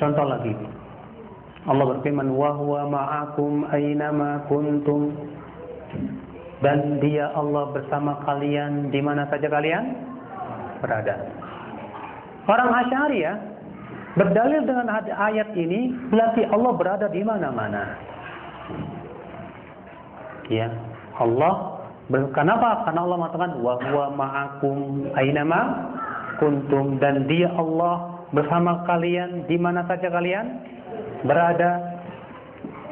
Contoh lagi. Allah berfirman, wa huwa ma'akum aynama kuntum. Dan dia Allah bersama kalian di mana saja kalian berada. Orang Asy'ari ya, berdalil dengan ayat ini, berarti Allah berada di mana-mana. Ya, Allah kenapa? Karena Allah mengatakan wa huwa ma'akum aynama kuntum, dan dia Allah bersama kalian di mana saja kalian berada.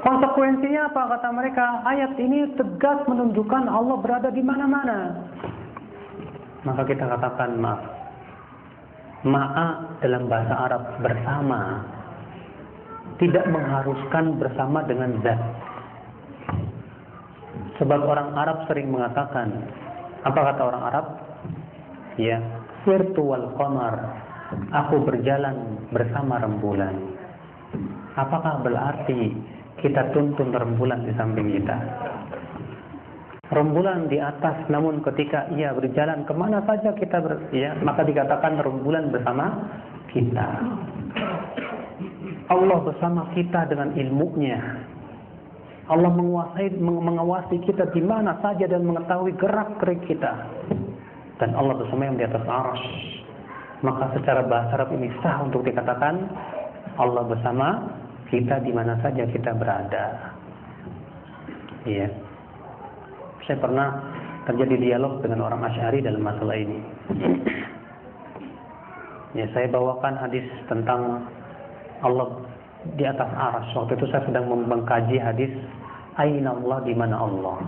Konsekuensinya apa kata mereka? Ayat ini tegas menunjukkan Allah berada di mana-mana. Maka kita katakan ma'a dalam bahasa Arab bersama tidak mengharuskan bersama dengan zat. Sebab orang Arab sering mengatakan, apa kata orang Arab? Ya, virtual qamar, aku berjalan bersama rembulan. Apakah berarti kita tuntun rembulan di samping kita? Rembulan di atas, namun ketika ia berjalan kemana saja kita maka dikatakan rembulan bersama kita. Allah bersama kita dengan ilmunya. Allah mengawasi kita di mana saja dan mengetahui gerak-gerik kita. Dan Allah bersama yang di atas arsy. Maka secara bahasa Arab ini sah untuk dikatakan Allah bersama kita di mana saja kita berada. Iya. Saya pernah terjadi dialog dengan orang Asy'ari dalam masalah ini. Ya, saya bawakan hadis tentang Allah di atas arsy. Waktu itu saya sedang mengkaji hadis Aina Allah, di mana Allah.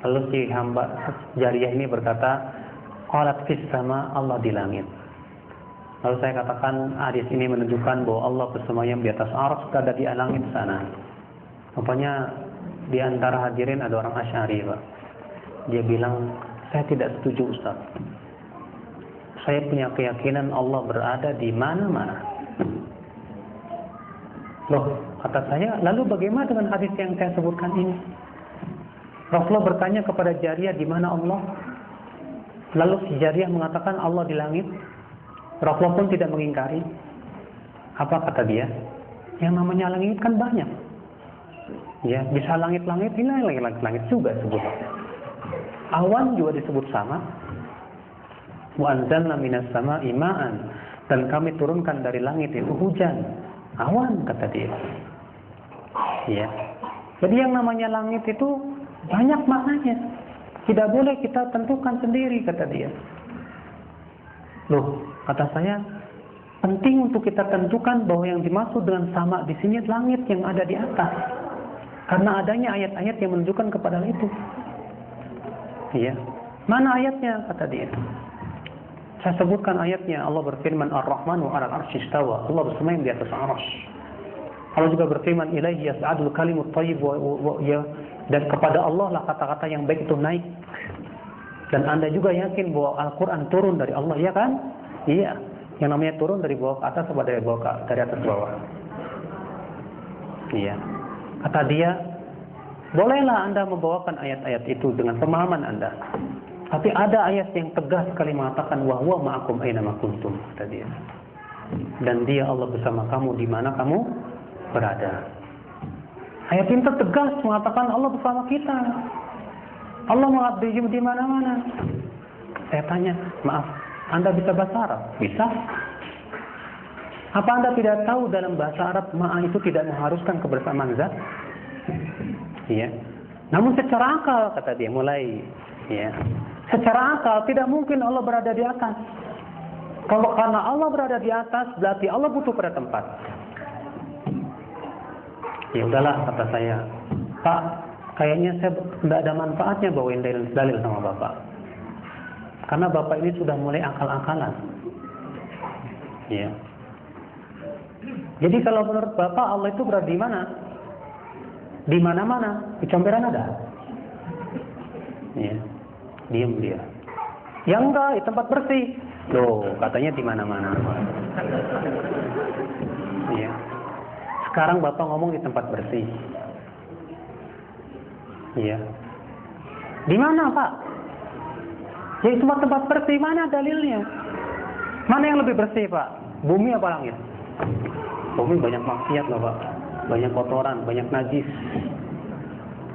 Lalu si hamba jariyah ini berkata, qalat fis sama, Allah di langit. Lalu saya katakan hadis ini menunjukkan bahwa Allah bersemayam di atas arsy, berada di langit sana. Rupanya di antara hadirin ada orang Asy'ari, Pak. Dia bilang, saya tidak setuju, Ustaz. Saya punya keyakinan Allah berada di mana-mana. Loh, kata saya, lalu bagaimana dengan hadis yang saya sebutkan ini? Rasulullah bertanya kepada jariyah, di mana Allah? Lalu si jariyah mengatakan Allah di langit. Rasulullah pun tidak mengingkari. Apa kata dia? Yang namanya langit kan banyak. Ya, bisa langit-langit, ini langit-langit juga sebutnya. Awan juga disebut sama. Wa anzalna minas sama'i ma'an, dan kami turunkan dari langit itu hujan. Awan kata dia. Ya. Jadi yang namanya langit itu banyak maknanya. Tidak boleh kita tentukan sendiri kata dia. Loh, kata saya, penting untuk kita tentukan bahwa yang dimaksud dengan sama di sini langit yang ada di atas. Karena adanya ayat-ayat yang menunjukkan kepada itu. Iya. Mana ayatnya kata dia? Saya sebutkan ayatnya. Allah berfirman Ar-Rahmanu 'alal 'arsy istawa. Allah bersemayam di atas arsy. Allah juga berfirman ilaihi yas'adul kalimut thayyib dan kepada Allah lah kata-kata yang baik itu naik. Dan Anda juga yakin bahwa Al-Quran turun dari Allah, iya kan? Iya. Yang namanya turun dari bawah ke atas atau dari atas ke bawah? Iya. Kata dia, bolehlah Anda membawakan ayat-ayat itu dengan pemahaman Anda. Tapi ada ayat yang tegas sekali mengatakan wa huwa ma'akum aina ma kuntum, kata dia. Dan dia Allah bersama kamu di mana kamu berada. Ayat ini tegas mengatakan Allah bersama kita. Allah mengabdi di mana-mana. Saya tanya, maaf, Anda bisa bahasa Arab? Bisa. Apa Anda tidak tahu dalam bahasa Arab ma'a itu tidak mengharuskan kebersamaan zat? Iya. Namun secara akal kata dia mulai, ya. Secara akal tidak mungkin Allah berada di atas. Kalau karena Allah berada di atas, berarti Allah butuh pada tempat. Ya udahlah kata saya, Pak, kayaknya saya tidak ada manfaatnya bawain dalil sama Bapak. Karena Bapak ini sudah mulai akal-akalan. Ya. Jadi kalau menurut Bapak Allah itu berada di mana? Di mana-mana. Di comberan ada. Ya. Diam dia. Ya enggak, di tempat bersih. Loh, katanya di mana-mana. Ya. Sekarang Bapak ngomong di tempat bersih. Iya. Di mana, Pak? Ya itu tempat bersih, mana dalilnya? Mana yang lebih bersih, Pak? Bumi apa langit? Bumi banyak maksiat loh Pak, banyak kotoran, banyak najis.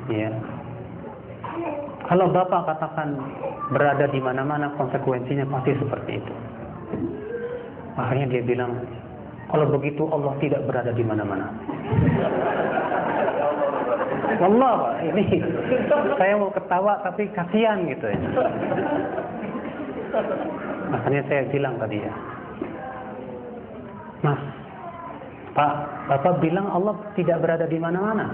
Ya. Kalau Bapak katakan berada di mana-mana, konsekuensinya pasti seperti itu. Akhirnya dia bilang, kalau begitu Allah tidak berada di mana-mana. Wallah Pak, ini saya mau ketawa tapi kasihan gitu ya. Makanya saya bilang tadi ya, Mas, Pak, Bapak bilang Allah tidak berada di mana-mana.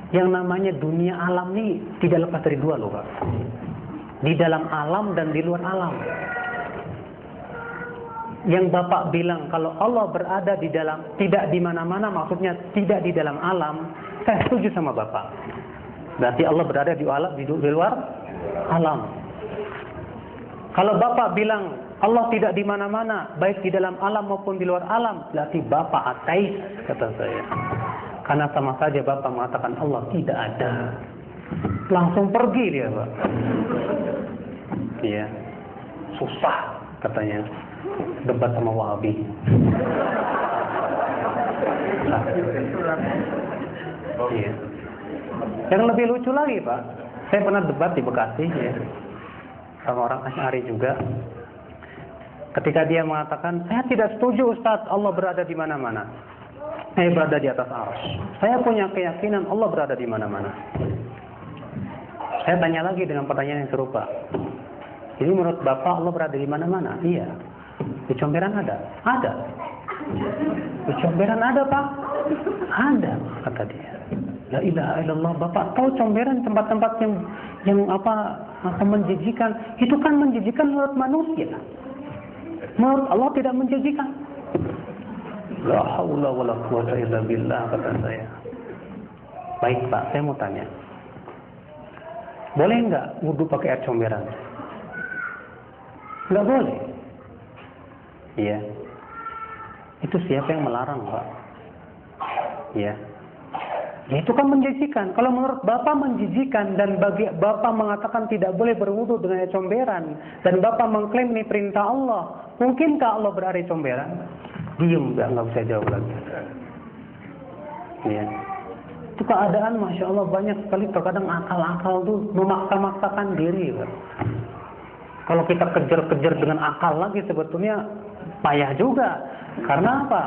Yang namanya dunia alam ini tidak lepas dari dua loh Pak. Di dalam alam dan di luar alam. Yang Bapak bilang kalau Allah berada di dalam, tidak di mana-mana, maksudnya tidak di dalam alam, saya setuju sama Bapak. Berarti Allah berada di alam, di luar alam. Kalau Bapak bilang Allah tidak di mana-mana, baik di dalam alam maupun di luar alam, berarti Bapak ateis, kata saya. Karena sama saja Bapak mengatakan Allah tidak ada. Langsung pergi dia Pak. Iya, susah katanya debat sama Wahabi. Iya. Yang lebih lucu lagi Pak, saya pernah debat di Bekasi ya, sama orang Asy'ari juga. Ketika dia mengatakan, saya tidak setuju Ustaz Allah berada di mana-mana. Saya berada di atas arsy. Saya punya keyakinan Allah berada di mana-mana. Saya tanya lagi dengan pertanyaan yang serupa. Jadi menurut Bapak Allah berada di mana-mana? Iya. Di Comberan ada? Ada. Di Comberan ada Pak? Ada, kata dia. La ilaha illallah. Bapak tahu Comberan tempat-tempat yang apa menjijikan? Itu kan menjijikan menurut manusia. Menurut Allah tidak menjijikan. La haula wala quwwata illa billah, kata saya. Baik Pak, saya mau tanya. Boleh nggak wudu pakai air comberan? Nggak boleh. Iya. Itu siapa yang melarang Pak? Iya. Ya itu kan menjijikan. Kalau menurut Bapak menjijikan dan bagi Bapak mengatakan tidak boleh berwudu dengan air comberan dan Bapak mengklaim ini perintah Allah, mungkinkah Allah berada di comberan? Diam, nggak bisa jawab lagi. Ya. Itu keadaan, masya Allah banyak sekali terkadang akal-akal tuh memaksa-maksakan diri. Pak. Kalau kita kejar-kejar dengan akal lagi sebetulnya payah juga. Karena apa?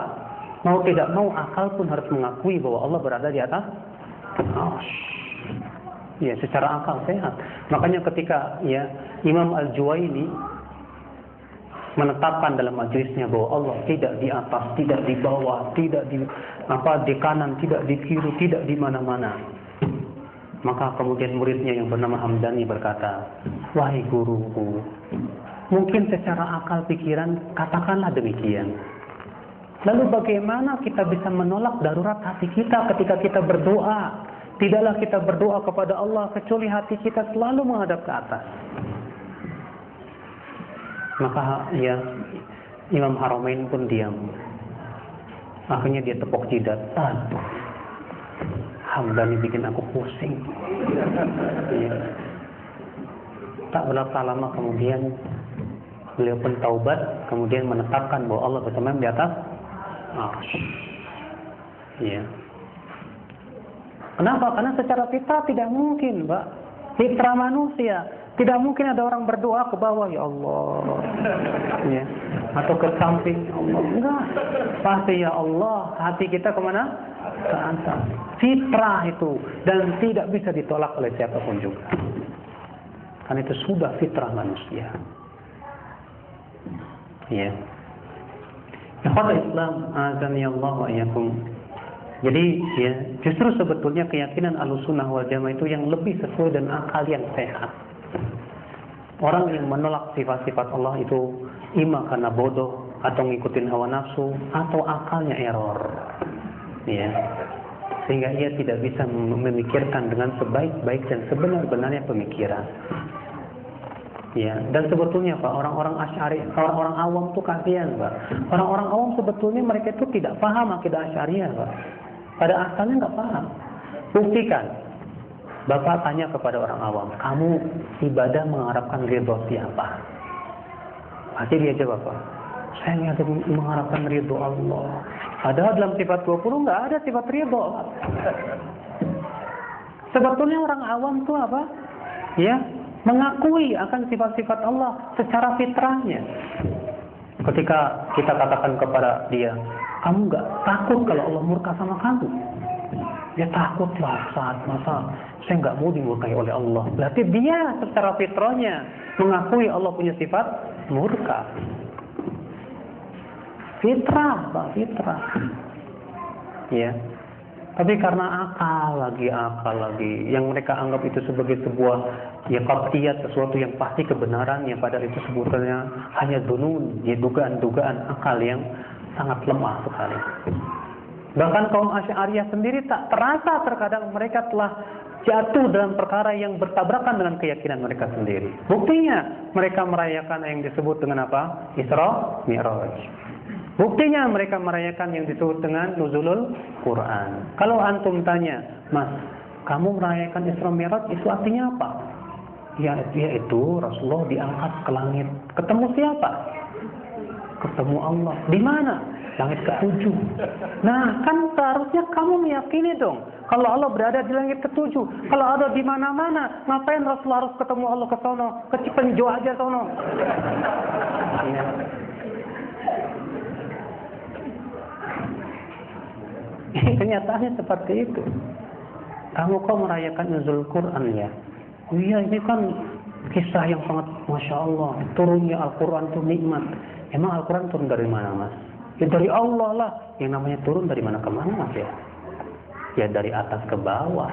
Mau tidak mau akal pun harus mengakui bahwa Allah berada di atas. Ya, secara akal sehat. Makanya ketika ya Imam Al-Juwaini menetapkan dalam majelisnya bahwa Allah tidak di atas, tidak di bawah, tidak di kanan, tidak di kiri, tidak di mana-mana. Maka kemudian muridnya yang bernama Hamdani berkata, wahai guruku, mungkin secara akal pikiran katakanlah demikian. Lalu bagaimana kita bisa menolak darurat hati kita ketika kita berdoa? Tidaklah kita berdoa kepada Allah kecuali hati kita selalu menghadap ke atas. Maka ya Imam Haramain pun diam. Akhirnya dia tepuk jidat. Aduh, Hamdani bikin aku pusing. Ya. Tak berapa lama kemudian beliau pun taubat, kemudian menetapkan bahwa Allah bersemayam di atas arsy. Ya. Kenapa? Karena secara fitrah tidak mungkin, Pak. Fitrah manusia. Tidak mungkin ada orang berdoa ke bawah, ya Allah, ya. Atau ke samping, ya Allah. Enggak. Pasti ya Allah, hati kita kemana? Ke atas. Fitrah itu. Dan tidak bisa ditolak oleh siapapun juga. Karena itu sudah fitrah manusia. Ya. Ikhwatul Islam, azani Allah wa iyyakum. Jadi ya, justru sebetulnya keyakinan Ahlussunnah wal Jamaah itu yang lebih sesuai dengan akal yang sehat. Orang yang menolak sifat-sifat Allah itu ima karena bodoh atau ngikutin hawa nafsu atau akalnya error. Ya. Sehingga ia tidak bisa memikirkan dengan sebaik-baik dan sebenar-benarnya pemikiran. Ya, dan sebetulnya Pak, orang-orang Asy'ari, orang-orang awam tuh kasihan, Pak. Orang-orang awam sebetulnya mereka itu tidak paham akidah Asy'ariyah, Pak. Pada asalnya nggak paham. Buktikan. Bapak tanya kepada orang awam, kamu ibadah mengharapkan ridho siapa? Pasti dia jawab, Pak, Saya mengharapkan ridho Allah. Padahal dalam sifat 20 nggak ada sifat ridho. Sebetulnya orang awam tuh apa? Ya, mengakui akan sifat-sifat Allah secara fitrahnya. Ketika kita katakan kepada dia, kamu nggak takut kalau Allah murka sama kamu? Dia takut lah, saat masa saya nggak mau dimurkai oleh Allah. Berarti dia secara fitrahnya mengakui Allah punya sifat murka. Fitrah, Pak, fitrah. Ya. Tapi karena akal lagi, yang mereka anggap itu sebagai sebuah ya qat'iyat, sesuatu yang pasti kebenaran, yang padahal itu sebutannya hanya dunun, ya dugaan-dugaan akal yang sangat lemah sekali. Bahkan kaum Asy'ariyah sendiri tak terasa terkadang mereka telah jatuh dalam perkara yang bertabrakan dengan keyakinan mereka sendiri. Buktinya mereka merayakan yang disebut dengan apa? Isra Mi'raj. Buktinya mereka merayakan yang disebut dengan nuzulul Quran. Kalau antum tanya, Mas, kamu merayakan Isra Mi'raj itu artinya apa? Ya, yaitu Rasulullah diangkat ke langit. Ketemu siapa? Ketemu Allah. Di mana? Langit ke-7. Nah, kan seharusnya kamu meyakini dong kalau Allah berada di langit ke-7. Kalau ada di mana-mana, ngapain Rasulullah harus ketemu Allah ke sono? Ke Cipenjo aja sono. Ya. Kenyataannya seperti itu. Kamu kok merayakan nuzul Quran ya? Iya, ini kan kisah yang sangat Masya Allah. Turunnya Al-Quran itu nikmat. Emang Al-Quran turun dari mana, Mas? Ya dari Allah lah. Yang namanya turun dari mana ke mana, Mas ya? Ya dari atas ke bawah.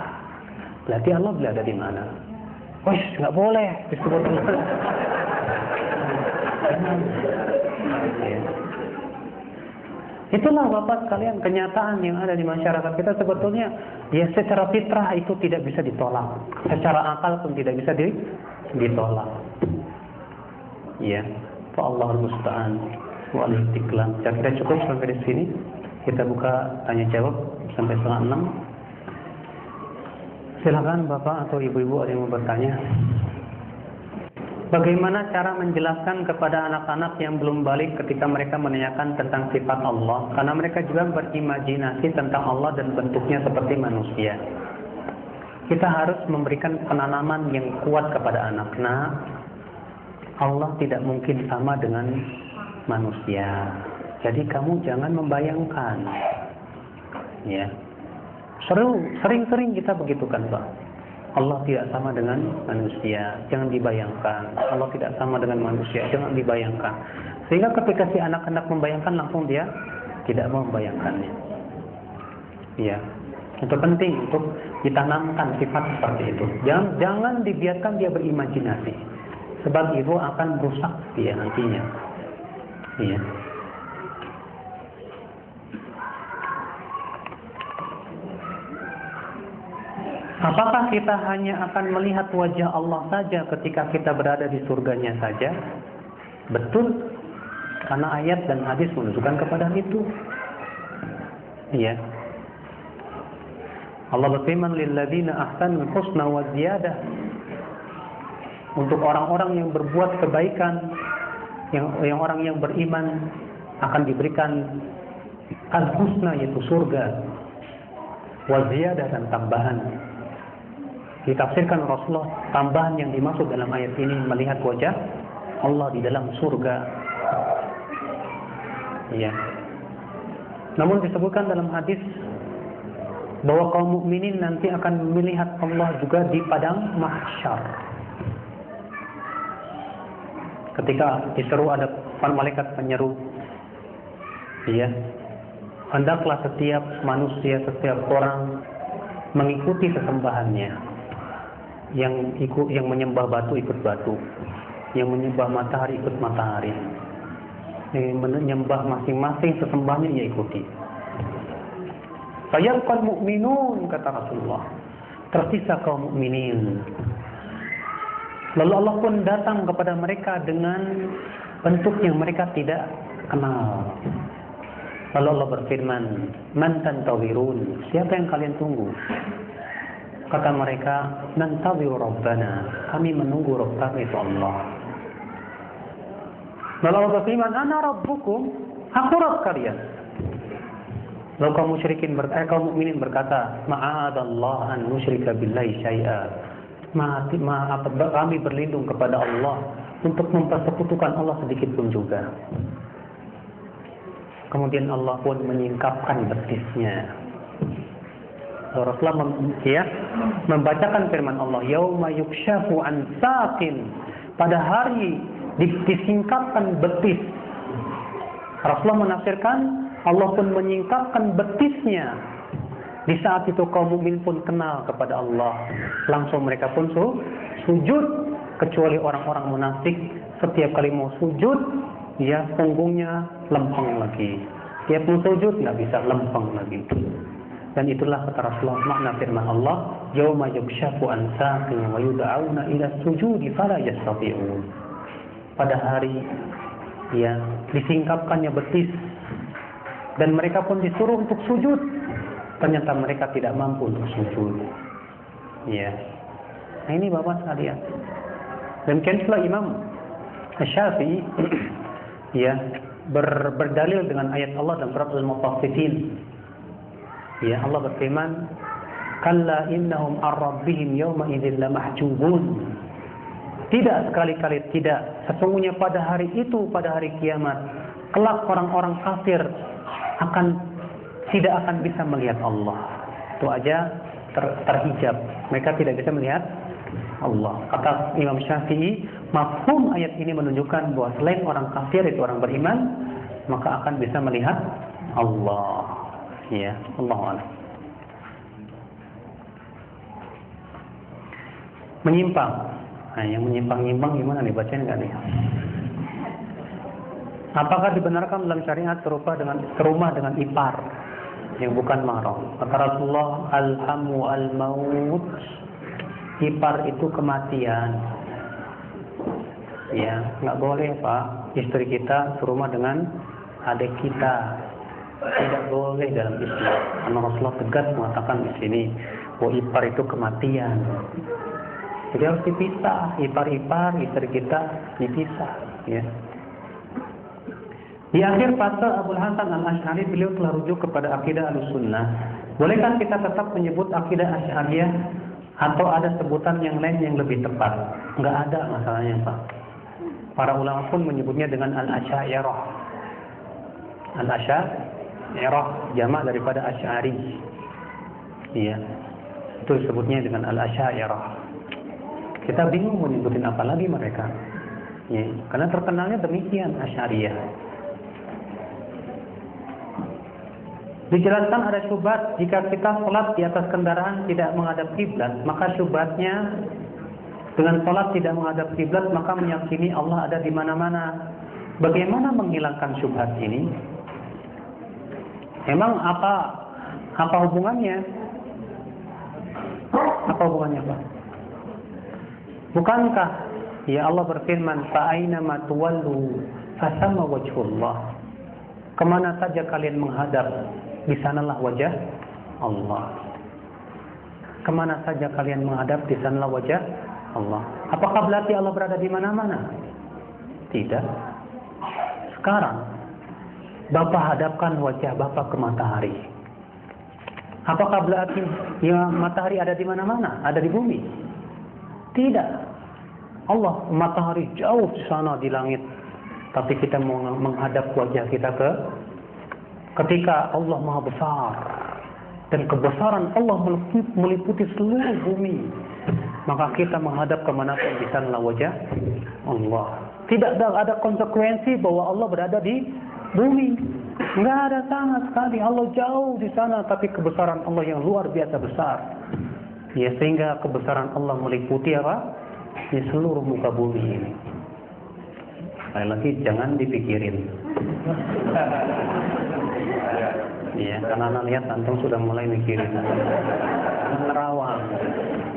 Berarti Allah berada di mana? Wih, nggak boleh disebut Allah. Ya. Itulah Bapak sekalian kenyataan yang ada di masyarakat kita sebetulnya ya secara fitrah itu tidak bisa ditolak, secara akal pun tidak bisa ditolak. Ya, Allahul musta'an wa alaihi tiklan. Kira-kira cukup sampai di sini. Kita buka tanya jawab sampai 5:30. Silakan Bapak atau Ibu-ibu ada yang mau bertanya. Bagaimana cara menjelaskan kepada anak-anak yang belum balik ketika mereka menanyakan tentang sifat Allah? Karena mereka juga berimajinasi tentang Allah dan bentuknya seperti manusia. Kita harus memberikan penanaman yang kuat kepada anak. Nah, Allah tidak mungkin sama dengan manusia. Jadi kamu jangan membayangkan. Ya. Sering-sering kita begitu kan, Pak. Allah tidak sama dengan manusia, jangan dibayangkan. Allah tidak sama dengan manusia, jangan dibayangkan. Sehingga ketika si anak-anak membayangkan, langsung dia tidak mau membayangkannya. Ya, itu penting untuk ditanamkan sifat seperti itu. Jangan dibiarkan dia berimajinasi, sebab itu akan merusak dia nantinya. Iya. Apakah kita hanya akan melihat wajah Allah saja ketika kita berada di surganya saja? Betul, karena ayat dan hadis menunjukkan kepada itu. Iya. Allah berfirman, lilladzina ahsanul husna wa ziyadah. Untuk orang-orang yang berbuat kebaikan, yang orang yang beriman akan diberikan al-husna, yaitu surga, wa ziyadah, dan tambahan. Ditafsirkan Rasulullah, tambahan yang dimaksud dalam ayat ini melihat wajah Allah di dalam surga. Ya. Namun disebutkan dalam hadis bahwa kaum mukminin nanti akan melihat Allah juga di padang mahsyar. Ketika diseru ada malaikat penyeru, ya, hendaklah setiap manusia, setiap orang mengikuti sesembahannya. Yang menyembah batu ikut batu, yang menyembah matahari ikut matahari, yang menyembah masing-masing sesembahnya ia ikuti. Fayabqal mu'minun, kata Rasulullah, tersisa kaum mukminin. Lalu Allah pun datang kepada mereka dengan bentuk yang mereka tidak kenal. Lalu Allah berfirman, man tantawirun, siapa yang kalian tunggu? Kata mereka, nantawiru Rabbana, kami menunggu Rabb kami, itu Allah. Lalu Allah berfirman, "Ana rabbukum," aku Rabb kalian. Lalu kaum mukminin berkata, "Ma'adallah an nusyrika billahi syai'a." Kami berlindung kepada Allah untuk mempersekutukan Allah sedikit pun juga. Kemudian Allah pun menyingkapkan betisnya. Rasulullah membacakan firman Allah, "Yauma yukshafu an saqin." Pada hari disingkapkan betis. Rasulullah menafsirkan Allah pun menyingkapkan betisnya. Di saat itu kaum mukmin pun kenal kepada Allah. Langsung mereka pun sujud, kecuali orang-orang munafik. Setiap kali mau sujud, dia punggungnya lempeng lagi. Dia pun sujud nggak bisa, lempeng lagi. Dan itulah kata Rasulullah makna firman Allah, "Yauma yukshafu an saqin wa yud'auna ila sujudi fala yastati'un." Pada hari disingkapkannya betis dan mereka pun disuruh untuk sujud. Ternyata mereka tidak mampu untuk sujud. Ya. Nah, ini Bapak sekalian. Dan pula Imam Syafi'i berdalil dengan ayat Allah dalam surat Al-Mutaffifin. Ya, Allah berfirman, "Kalla innahum ar-rabbihim yawma idzin lamahjubun." Tidak, sekali-kali tidak. Sesungguhnya pada hari itu, pada hari kiamat, kelak orang-orang kafir tidak akan bisa melihat Allah. Itu aja terhijab. Mereka tidak bisa melihat Allah. Kata Imam Syafi'i, mafhum ayat ini menunjukkan bahwa selain orang kafir itu orang beriman, maka akan bisa melihat Allah. Ya, Allahu a'lam. Menyimpang. Nah, yang menyimpang-nyimpang gimana nih, bacain enggak nih? Apakah dibenarkan dalam syariat serumah dengan ipar yang bukan mahram? Kata Rasulullah, "Al-hamu al-maut." Ipar itu kematian. Ya, nggak boleh Pak, istri kita serumah dengan adik kita. Tidak boleh dalam Islam. Karena Rasulullah tegas mengatakan di sini bahwa ipar itu kematian. Jadi harus dipisah, ipar-ipar istri kita dipisah. Ya. Di akhir fase Abul Hasan Al-Asy'ari beliau telah rujuk kepada akidah Ahlussunnah. Bolehkah kita tetap menyebut akidah Asy'ariyah atau ada sebutan yang lain yang lebih tepat? Enggak ada masalahnya Pak. Para ulama pun menyebutnya dengan Al-Asy'ariyah. Al-Asy'ariyah jamak daripada Asy'ari. Iya. Itu disebutnya dengan Al-Asy'ariyah. Kita bingung menyebutin apa lagi mereka. Ya, karena terkenalnya demikian Asy'ariyah. Dijelaskan ada syubhat jika kita sholat di atas kendaraan tidak menghadap kiblat, maka syubhatnya dengan sholat tidak menghadap kiblat maka meyakini Allah ada di mana-mana. Bagaimana menghilangkan syubhat ini? Emang apa hubungannya? Apa hubungannya, Pak? Bukankah ya Allah berfirman, "Fa-aina ma tuwallu fasamma wajhullah." Kemana saja kalian menghadap, di sanalah wajah Allah. Kemana saja kalian menghadap, di sanalah wajah Allah. Apakah berarti Allah berada di mana-mana? Tidak. Sekarang Bapak hadapkan wajah Bapak ke matahari. Apakah berarti ya matahari ada di mana-mana? Ada di bumi? Tidak. Allah matahari jauh di sana di langit. Tapi kita menghadap wajah kita ketika Allah Maha Besar dan kebesaran Allah meliputi seluruh bumi, maka kita menghadap kemanapun di sanalah wajah Allah. Tidak ada konsekuensi bahwa Allah berada di bumi. Enggak ada sama sekali. Allah jauh di sana, tapi kebesaran Allah yang luar biasa besar. Ya, sehingga kebesaran Allah meliputi apa? Di seluruh muka bumi ini. Sekali lagi jangan dipikirin. Ya, karena anak lihat antum sudah mulai mikirin. Nerawang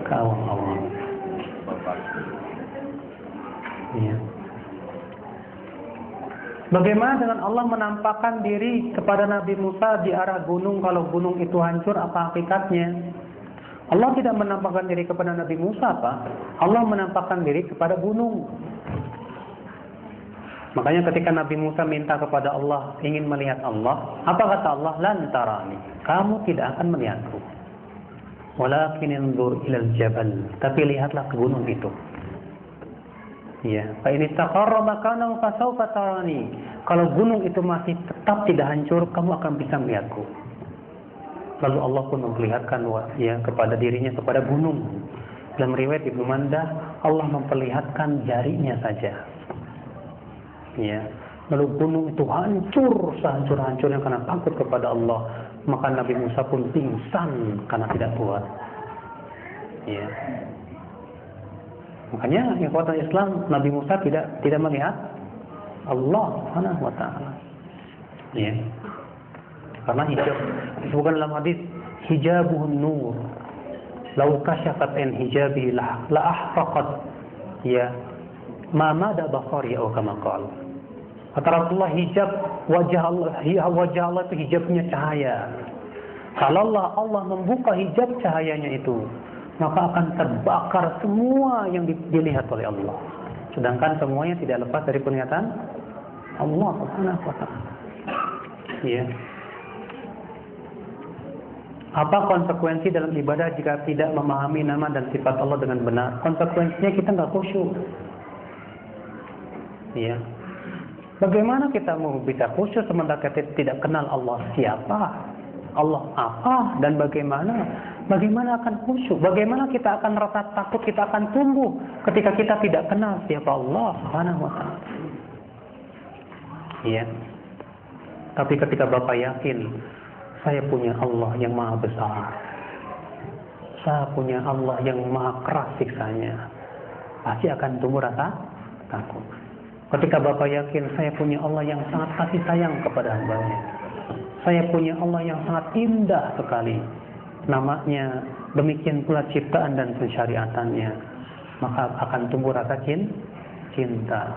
ke awang-awang. Ya. Bagaimana dengan Allah menampakkan diri kepada Nabi Musa di arah gunung? Kalau gunung itu hancur, apa hakikatnya? Allah tidak menampakkan diri kepada Nabi Musa, Pak. Allah menampakkan diri kepada gunung. Makanya ketika Nabi Musa minta kepada Allah ingin melihat Allah, apa kata Allah? Lan tarani, kamu tidak akan melihatku. Walakin inzur ilal jabal, tapi lihatlah ke gunung itu. Ya, fa in istaqarra makanahu fasawfa tarani. Kalau gunung itu masih tetap tidak hancur, kamu akan bisa melihatku. Lalu Allah pun memperlihatkan kepada dirinya kepada gunung. Dalam riwayat Ibnu Mandah, Allah memperlihatkan jarinya saja. Ya, lalu gunung itu hancur sehancur-hancurnya karena takut kepada Allah. Maka Nabi Musa pun pingsan karena tidak kuat. Ya. Makanya ikhwatul Islam, Nabi Musa tidak melihat Allah Subhanahu wa taala. Ya. Karena hijab disebutkan dalam hadis hijabuhun nur. Lau kasyafat an hijabihi la ahfaqat ya ma mada basari atau kama qala. Kata Rasulullah, hijab wajah Allah itu hijabnya cahaya. Kalau Allah membuka hijab cahayanya itu, maka akan terbakar semua yang dilihat oleh Allah. Sedangkan semuanya tidak lepas dari penglihatan Allah Subhanahu wa taala. Ya. Apa konsekuensi dalam ibadah jika tidak memahami nama dan sifat Allah dengan benar? Konsekuensinya kita nggak khusyuk. Ya. Bagaimana kita mau bisa khusyuk sementara kita tidak kenal Allah siapa, Allah apa, dan bagaimana akan khusyuk? Bagaimana kita akan rasa takut, kita akan tumbuh ketika kita tidak kenal siapa Allah Subhanahu wa taala? Iya. Tapi ketika Bapak yakin saya punya Allah yang maha besar, saya punya Allah yang maha keras siksanya, pasti akan tumbuh rasa takut. Ketika Bapak yakin saya punya Allah yang sangat kasih sayang kepada hambanya, saya punya Allah yang sangat indah sekali namanya, demikian pula ciptaan dan pensyariatannya, maka akan tumbuh rasa cinta.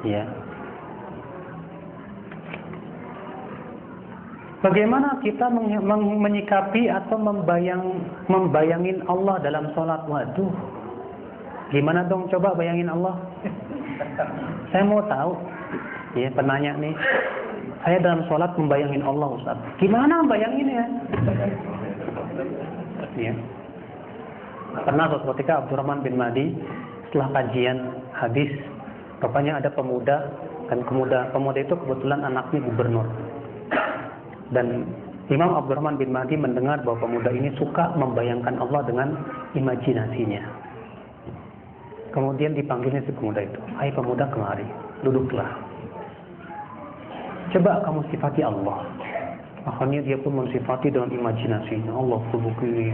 Ya. Bagaimana kita menyikapi atau membayangin Allah dalam sholat? Waduh, gimana dong, coba bayangin Allah. Saya mau tahu, ya penanya nih, saya dalam sholat membayangin Allah, Ustaz. Gimana bayanginnya? Ya. Pernah suatu ketika Abdurrahman bin Mahdi setelah kajian hadis, rupanya ada pemuda, dan pemuda itu kebetulan anaknya gubernur. Dan Imam Abdurrahman bin Mahdi mendengar bahwa pemuda ini suka membayangkan Allah dengan imajinasinya. Kemudian dipanggilnya si pemuda itu, "Hai pemuda, kemari, duduklah. Coba kamu sifati Allah." Akhirnya dia pun mensifati dengan imajinasinya, Allah begini.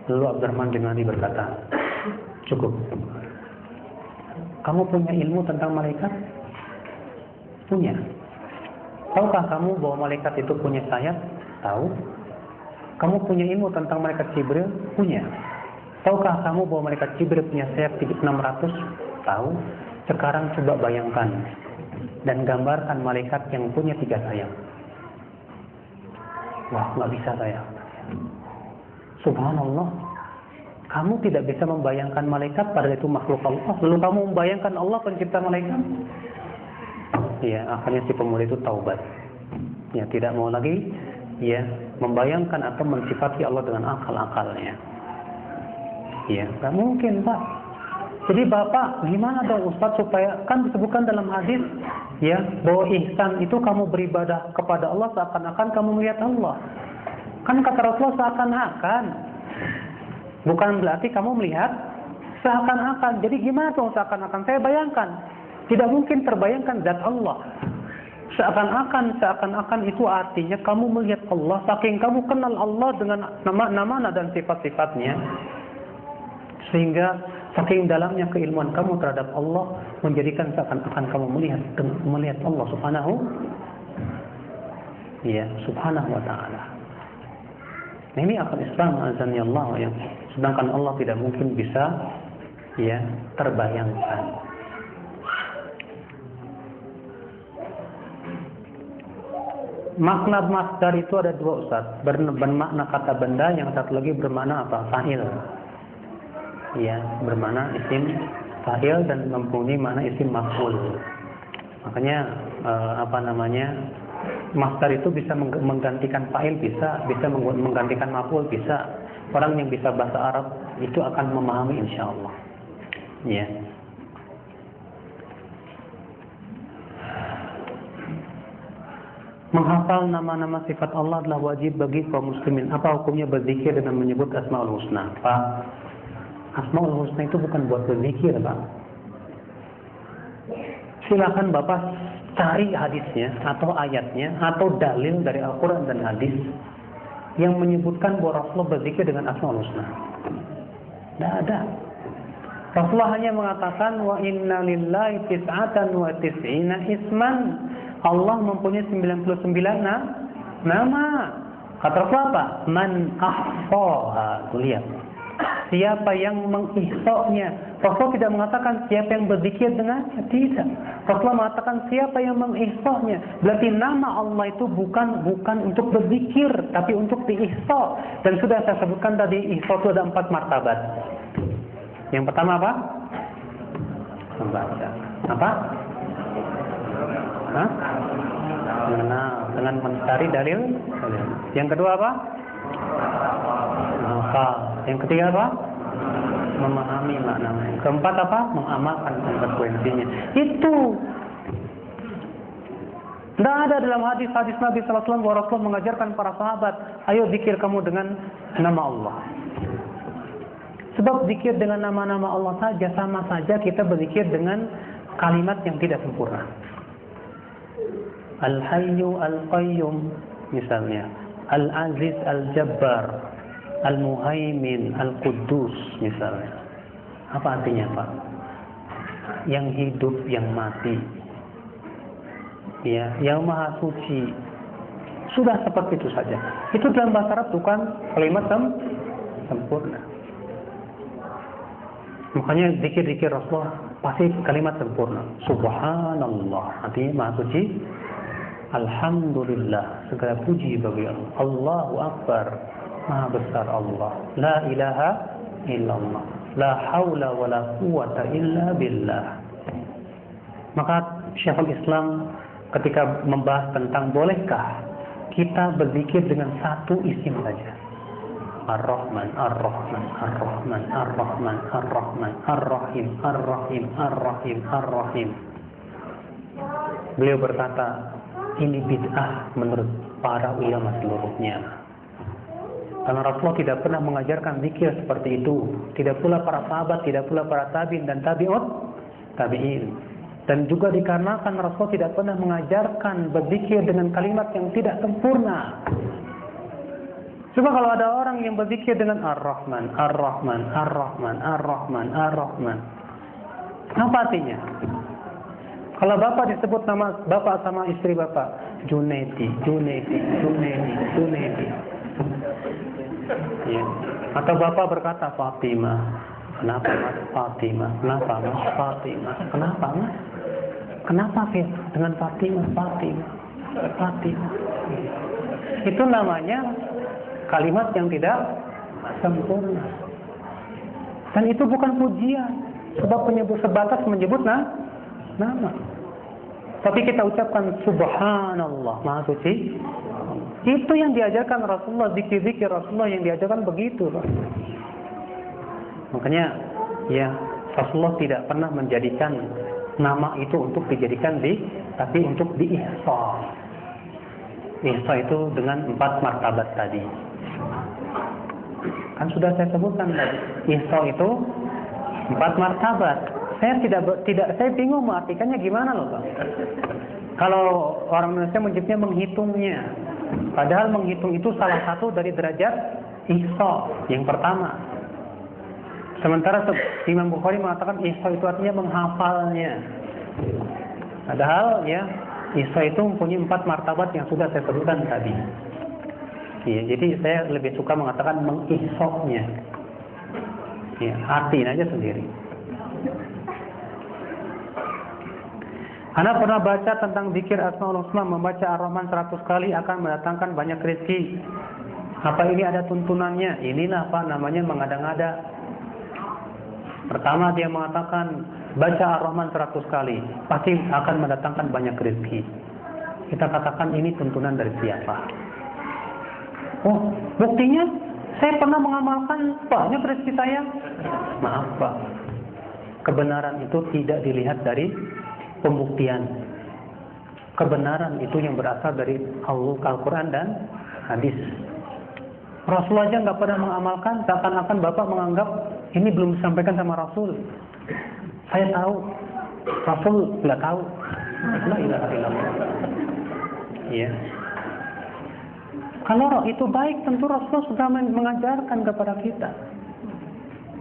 Lalu Abdurrahman bin Mahdi berkata, "Cukup. Kamu punya ilmu tentang malaikat?" "Punya." "Tahukah kamu bahwa malaikat itu punya sayap?" "Tahu." "Kamu punya ilmu tentang malaikat Jibril?" "Punya." "Tahukah kamu bahwa malaikat Jibril punya sayap 600? "Tahu." "Sekarang coba bayangkan dan gambarkan malaikat yang punya 3 sayap." "Wah, nggak bisa saya." Subhanallah, kamu tidak bisa membayangkan malaikat, padahal itu makhluk Allah. Lalu kamu membayangkan Allah pencipta malaikat? Ya, akhirnya si pemuda itu taubat. Ya, tidak mau lagi membayangkan atau mensifati Allah dengan akal-akalnya. Ya, nggak mungkin, Pak. Jadi Bapak, gimana dong Ustaz supaya, kan disebutkan dalam hadis bahwa ihsan itu kamu beribadah kepada Allah seakan-akan kamu melihat Allah. Kan kata Rasulullah seakan-akan, bukan berarti kamu melihat seakan-akan. Jadi gimana dong seakan-akan? Saya bayangkan, tidak mungkin terbayangkan zat Allah. Seakan-akan itu artinya kamu melihat Allah, saking kamu kenal Allah dengan nama-nama dan sifat-sifatnya, sehingga saking dalamnya keilmuan kamu terhadap Allah menjadikan seakan-akan kamu melihat Allah subhanahu wa ta'ala. Nah, ini akal Islam azani Allah, yang sedangkan Allah tidak mungkin bisa terbayangkan. Makna masdar itu ada 2, Ustaz. Bermakna kata benda, yang satu lagi bermakna apa? Fa'il. Ya, bermakna isim fa'il dan mempunyai makna isim maf'ul. Makanya masdar itu bisa menggantikan fa'il, bisa menggantikan maf'ul, bisa. Orang yang bisa bahasa Arab itu akan memahami insyaallah. Ya. Menghafal nama-nama sifat Allah adalah wajib bagi kaum muslimin. Apa hukumnya berzikir dengan menyebut Asmaul Husna? Pak, Asmaul Husna itu bukan buat berzikir, Pak. Silakan Bapak cari hadisnya atau ayatnya atau dalil dari Al-Quran dan hadis yang menyebutkan bahwa Rasulullah berzikir dengan Asmaul Husna. Tidak ada. Rasulullah hanya mengatakan wa inna lillahi tis'atan wa tis'ina isman. Allah mempunyai 99 nama. Kata Rasulullah apa? Man ahsaha. Lihat. Siapa yang mengihsa'nya. Rasulullah tidak mengatakan siapa yang berzikir dengannya. Tidak. Rasulullah mengatakan siapa yang mengihsa'nya. Berarti nama Allah itu bukan untuk berzikir, tapi untuk diihsa'. Dan sudah saya sebutkan tadi, ihsa' itu ada 4 martabat. Yang pertama apa? Membaca. Apa? Mengenal dengan mencari dalil. Yang kedua apa? Menghafal. Yang ketiga apa? Memahami maknanya. Keempat apa? Mengamalkan konsekuensinya. Itu tidak ada dalam hadis-hadis Nabi SAW bahwa Rasulullah mengajarkan para sahabat, ayo zikir kamu dengan nama Allah. Sebab zikir dengan nama-nama Allah saja sama saja kita berzikir dengan kalimat yang tidak sempurna. Al-Hayyu Al-Qayyum misalnya, Al-Aziz Al-Jabbar, Al-Muhaimin Al-Quddus misalnya. Apa artinya Pak? Yang hidup, yang mati, ya, yang maha suci. Sudah seperti itu saja. Itu dalam bahasa Arab bukan kalimat sempurna. Makanya zikir-zikir Rasulullah pasti kalimat sempurna. Subhanallah, artinya maha suci. Alhamdulillah, segala puji bagi Allah. Allahu Akbar, maha besar Allah. La ilaha illallah, la haula wa la quwata illa billah. Maka Syekhul Islam ketika membahas tentang bolehkah kita berzikir dengan satu isim saja, Ar-Rahman, Ar-Rahman, Ar-Rahman, Ar-Rahman, Ar-Rahman, Ar-Rahim, Ar-Rahim, Ar-Rahim, Ar-Rahim. Beliau berkata, ini bid'ah menurut para ulama seluruhnya. Karena Rasulullah tidak pernah mengajarkan zikir seperti itu. Tidak pula para sahabat, tidak pula para tabi'in dan tabi'in. Dan juga dikarenakan Rasulullah tidak pernah mengajarkan berzikir dengan kalimat yang tidak sempurna. Coba kalau ada orang yang berzikir dengan Ar-Rahman, Ar-Rahman, Ar-Rahman, Ar-Rahman, Ar-Rahman. Apa artinya? Kalau bapak disebut nama bapak sama istri bapak, Junaidi, Junaidi, Junaidi, Junaidi. Ya. Atau bapak berkata Fatimah. Kenapa Mas Fatimah? Kenapa Mas Fatimah? Kenapa Mas? Kenapa Fit? Dengan Fatimah, Fatimah, Fatimah. Itu namanya kalimat yang tidak sempurna. Dan itu bukan pujian. Sebab sebatas menyebut nama. Tapi kita ucapkan Subhanallah, maha suci. Itu yang diajarkan Rasulullah, zikir-zikir Rasulullah yang diajarkan begitu, Pak. Makanya ya Rasulullah tidak pernah menjadikan nama itu untuk dijadikan tapi untuk diihsa. Ihsa itu dengan 4 martabat tadi. Kan sudah saya sebutkan tadi. Ihsa itu 4 martabat. Saya saya bingung mengartikannya gimana loh, Pak. Kalau orang Indonesia menyebutnya menghitungnya. Padahal menghitung itu salah satu dari derajat ihsa yang pertama. Sementara Imam Bukhari mengatakan ihsa itu artinya menghafalnya. Padahal ya ihsa itu mempunyai 4 martabat yang sudah saya sebutkan tadi. Ya, jadi saya lebih suka mengatakan mengihsa'nya. Ya, artiin aja sendiri. Anda pernah baca tentang zikir Asmaul Husna, membaca Ar-Rahman 100 kali akan mendatangkan banyak rezeki. Apa ini ada tuntunannya? Inilah apa namanya mengada-ngada. Pertama dia mengatakan baca Ar-Rahman 100 kali, pasti akan mendatangkan banyak rezeki. Kita katakan ini tuntunan dari siapa? Oh, buktinya saya pernah mengamalkan banyak rezeki saya. Maaf Pak, kebenaran itu tidak dilihat dari pembuktian. Kebenaran itu yang berasal dari Al-Quran dan hadis. Rasul aja nggak pernah mengamalkan, seakan-akan Bapak menganggap ini belum disampaikan sama Rasul. Saya tahu, Rasul nggak tahu. La ilaha illallah. Ya. Kalau itu baik, tentu Rasul sudah mengajarkan kepada kita.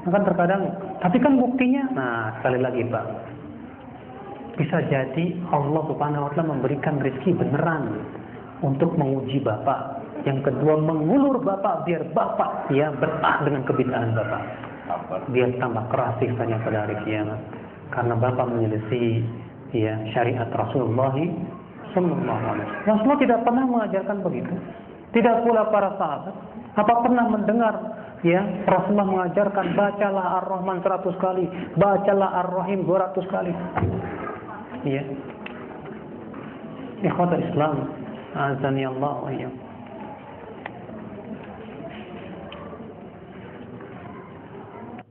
Maka terkadang, tapi kan buktinya, nah sekali lagi Pak, bisa jadi Allah Subhanahu Wa Taala memberikan rezeki beneran untuk menguji Bapak. Yang kedua, mengulur Bapak biar Bapak ya betah dengan kebid'ahan Bapak. Biar tambah keras siksanya pada hari kiamat. Karena Bapak menyelisih ya syariat Rasulullah sallallahu alaihi wasallam. Rasulullah tidak pernah mengajarkan begitu. Tidak pula para sahabat. Apa pernah mendengar ya Rasulullah mengajarkan bacalah Ar-Rahman 100 kali, bacalah Ar-Rahim 200 kali. Ya. Ikhwatul Islam, azani Allah wa iyyakum.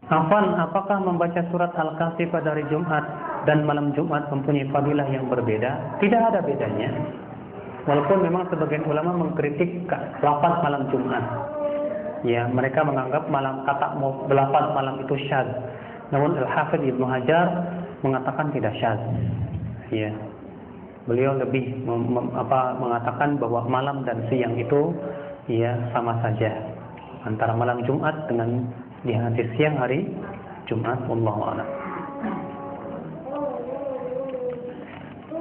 Afwan, apakah membaca surat Al-Kahfi pada hari Jumat dan malam Jumat mempunyai fadilah yang berbeda? Tidak ada bedanya. Walaupun memang sebagian ulama mengkritik lafaz malam Jumat. Ya, mereka menganggap kata 8 malam itu syadz. Namun Al-Hafidz Ibnu Hajar mengatakan tidak syadz. Ya. Beliau lebih mengatakan bahwa malam dan siang itu ya sama saja. Antara malam Jumat dengan di hadis siang hari Jumat, wallahu a'lam.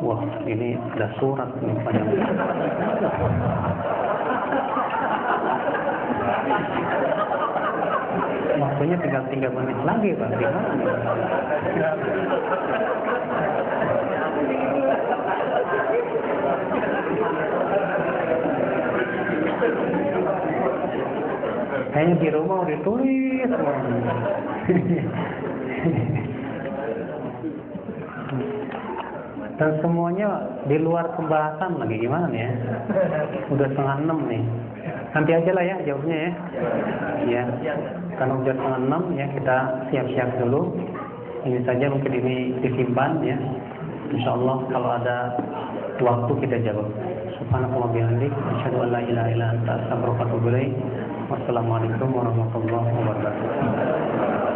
Wah, ini ada surat nih panjang. Waktunya tinggal 3 menit lagi Pak. Kayaknya di rumah udah tulis. Dan semuanya di luar pembahasan lagi, gimana ya? Udah 5:30 nih. Nanti aja lah ya jawabnya ya. Ya, karena udah 5:30 ya, kita siap-siap dulu. Ini saja mungkin ini disimpan ya. Insyaallah kalau ada waktu kita jawab. Subhanallah bihamdik, asyhadu an la ilaha illa anta, astaghfiruka wa atubu ilaik. Wassalamualaikum warahmatullahi wabarakatuh.